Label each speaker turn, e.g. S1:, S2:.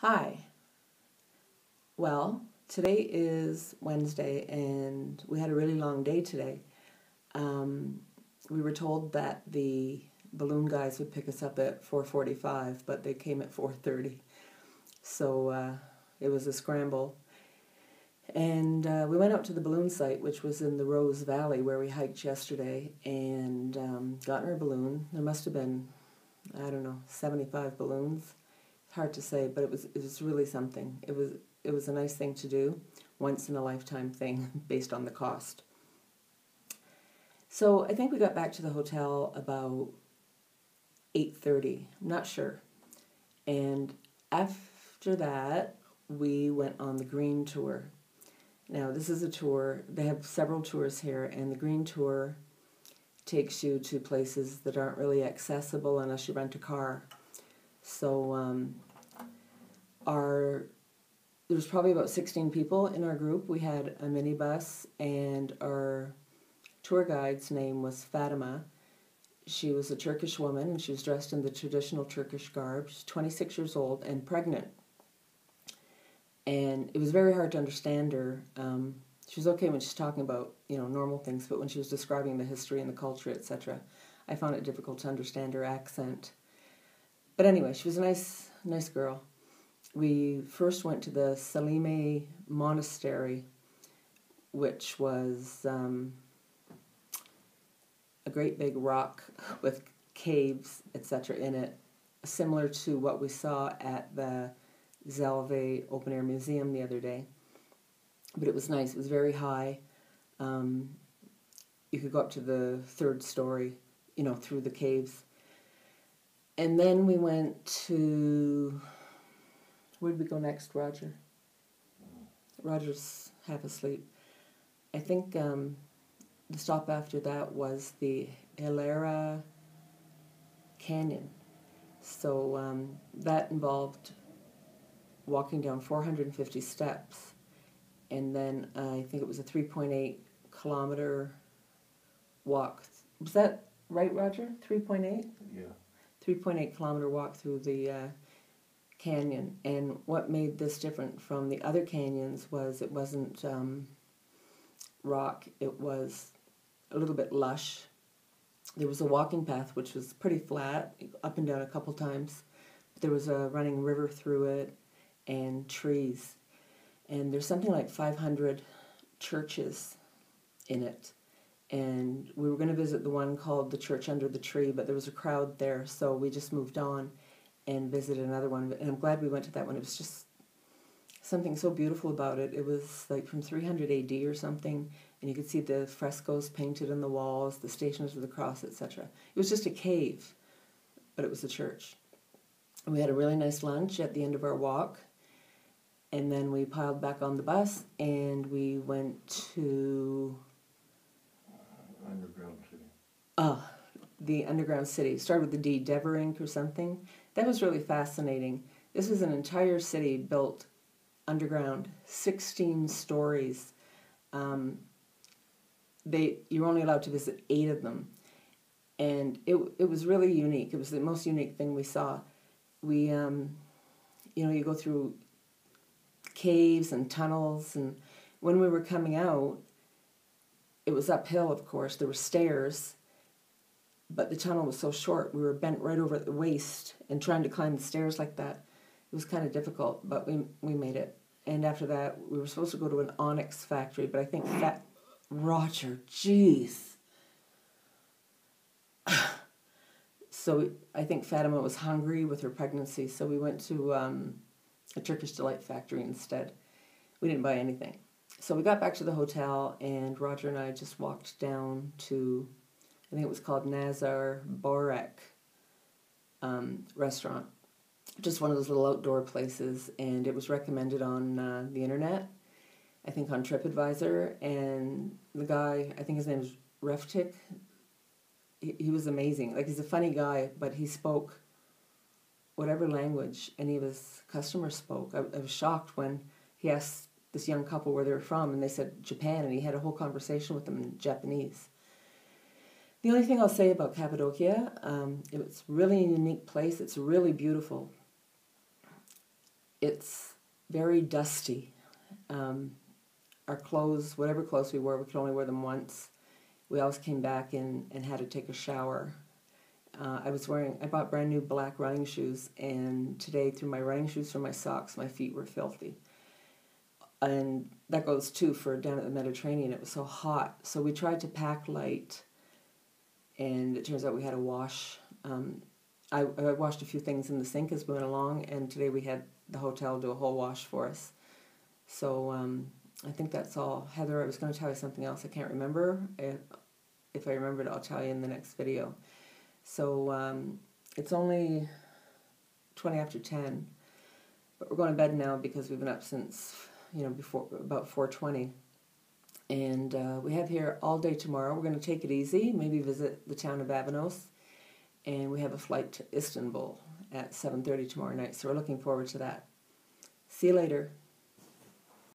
S1: Hi. Well, today is Wednesday and we had a really long day today. We were told that the balloon guys would pick us up at 4:45, but they came at 4:30. So it was a scramble. And we went out to the balloon site, which was in the Rose Valley where we hiked yesterday, and got in our balloon. There must have been, I don't know, 75 balloons. Hard to say, but it was really something. It was a nice thing to do, once in a lifetime thing based on the cost. So I think we got back to the hotel about 8:30. I'm not sure. And after that, we went on the green tour. Now, this is a tour. They have several tours here, and the green tour takes you to places that aren't really accessible unless you rent a car. So there was probably about 16 people in our group. We had a minibus, and our tour guide's name was Fatima. She was a Turkish woman, and she was dressed in the traditional Turkish garb. She's 26 years old and pregnant. And it was very hard to understand her. She was okay when she's talking about, normal things, but when she was describing the history and the culture, etc., I found it difficult to understand her accent. But anyway, she was a nice girl. We first went to the Salime Monastery, which was a great big rock with caves, etc. in it, similar to what we saw at the Zelve Open Air Museum the other day. But it was nice. It was very high. You could go up to the third story, through the caves. And then we went to... Where did we go next, Roger? Roger's half asleep. I think the stop after that was the Hilera Canyon. So that involved walking down 450 steps. And then I think it was a 3.8 kilometer walk. Was that right, Roger? 3.8?
S2: Yeah.
S1: 3.8 kilometer walk through the canyon. And what made this different from the other canyons was it wasn't rock. It was a little bit lush. There was a walking path which was pretty flat, up and down a couple times. There was a running river through it and trees. And there's something like 500 churches in it. And we were going to visit the one called the Church Under the Tree, but there was a crowd there, so we just moved on and visited another one. And I'm glad we went to that one. It was just something so beautiful about it. It was like from 300 AD or something, and you could see the frescoes painted on the walls, the Stations of the Cross, etc. It was just a cave, but it was a church. And we had a really nice lunch at the end of our walk. And then we piled back on the bus, and we went to...
S2: Underground City.
S1: The underground city. Started with the D, Deverink or something. That was really fascinating. This was an entire city built underground, 16 stories. You're only allowed to visit 8 of them. And it was really unique. It was the most unique thing we saw. We, you go through caves and tunnels, and when we were coming out, it was uphill, of course. There were stairs, but the tunnel was so short, we were bent right over the waist, and trying to climb the stairs like that, it was kind of difficult, but we made it. And after that, we were supposed to go to an onyx factory, but I think Roger, jeez. So I think Fatima was hungry with her pregnancy, so we went to a Turkish Delight factory instead. We didn't buy anything. So we got back to the hotel, and Roger and I just walked down to, I think it was called Nazar Borek restaurant. Just one of those little outdoor places, and it was recommended on the internet, I think on TripAdvisor, and the guy, I think his name is Reftik, he was amazing. Like, he's a funny guy, but he spoke whatever language any of his customers spoke. I was shocked when he asked this young couple where they were from, and they said Japan, and he had a whole conversation with them in Japanese. The only thing I'll say about Cappadocia, it's really a unique place. It's really beautiful. it's very dusty. Our clothes, whatever clothes we wore, we could only wear them once. We always came back and had to take a shower. I bought brand new black running shoes, and today through my running shoes, through my socks, my feet were filthy. And that goes too for down at the Mediterranean. It was so hot. So we tried to pack light, and it turns out we had to wash. I washed a few things in the sink as we went along, and today we had the hotel do a whole wash for us. So I think that's all. Heather, I was going to tell you something else. I can't remember. If I remember it, I'll tell you in the next video. So it's only 20 after 10, but we're going to bed now because we've been up since, before about 4:20. And we have here all day tomorrow. We're going to take it easy, maybe visit the town of Babanos, and we have a flight to Istanbul at 7:30 tomorrow night. So we're looking forward to that. See you later.